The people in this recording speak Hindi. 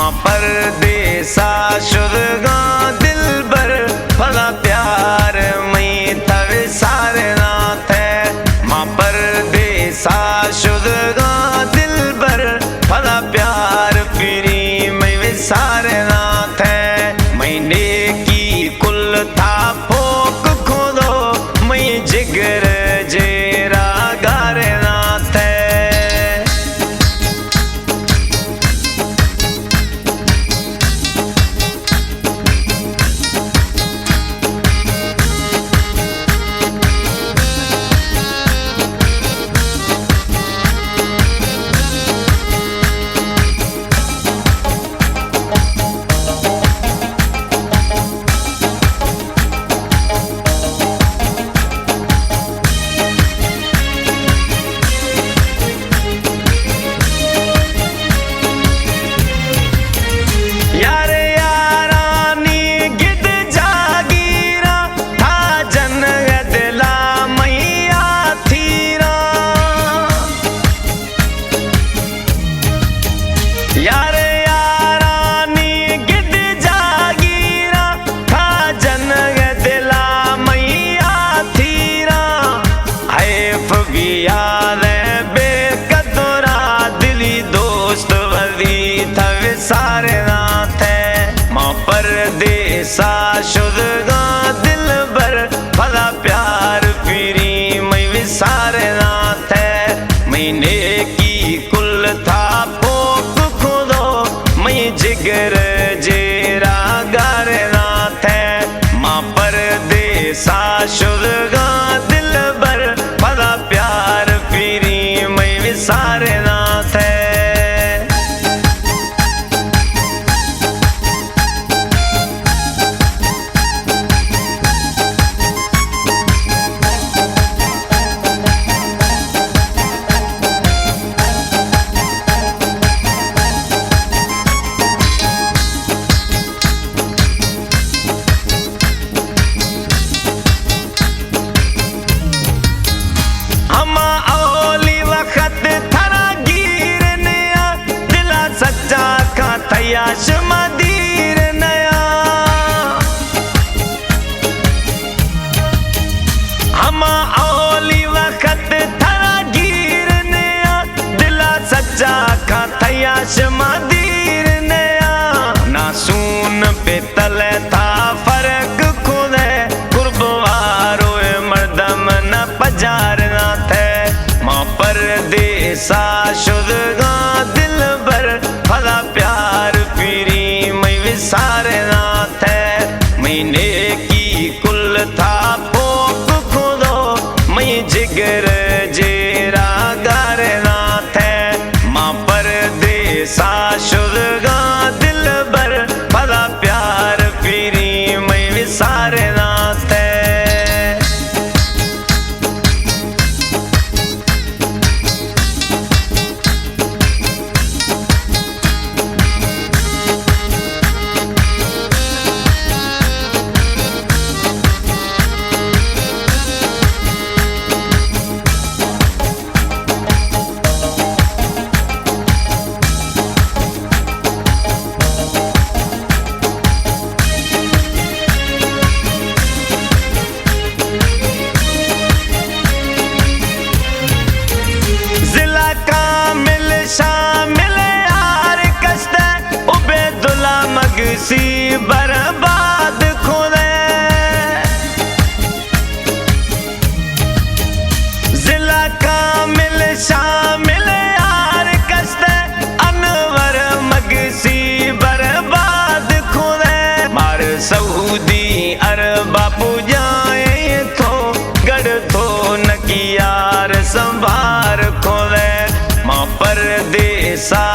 मां परदेसा शुरगा दिल बर भला प्यार मई तवे सारे नाथ है। मां परदेसा शुरगा दिल बर भला प्यार फिरी मई सारे नाथ है। महीने की कुल था फोक खोदो मई जिगर जेरा गारे नाथ है। सारे नाथ है। मां परदेसा शुरगा दिल बर भला प्यार फिरी मई सारे नाथ है। महीने की कुल था पोक खोदो मई जिगर जेरा गारे नाथ है। मां परदेसा शुरगा दिल बर भला प्यार फिरी मई सारे नाथ है। तयाश मदीर नया हम औली वक्त थरा गिर नया दिला सच्चा का तयाश मदीर नया। ना सून पे तले था फर्क खुदे कुर्बवारो मर्दम न पजार ना थे। मां परदेसा शुरगा दिल बर भला प्यार फिरी मई सारे नाथ है। महीने की कुल था पोक खोदो मई जिगर जेरा गारे नाथ है। मां परदेसा शुरगा दिल बर भला प्यार फिरी मई सारे नाथ है। सी बर्बाद खुदे जिला कामिल शामिल यार कस्ते अनवर मगसी बर्बाद खुदे। मार सऊदी अरबा पुजाए तो गढ़ तो नकी यार संभार खुदे। मां परदेसा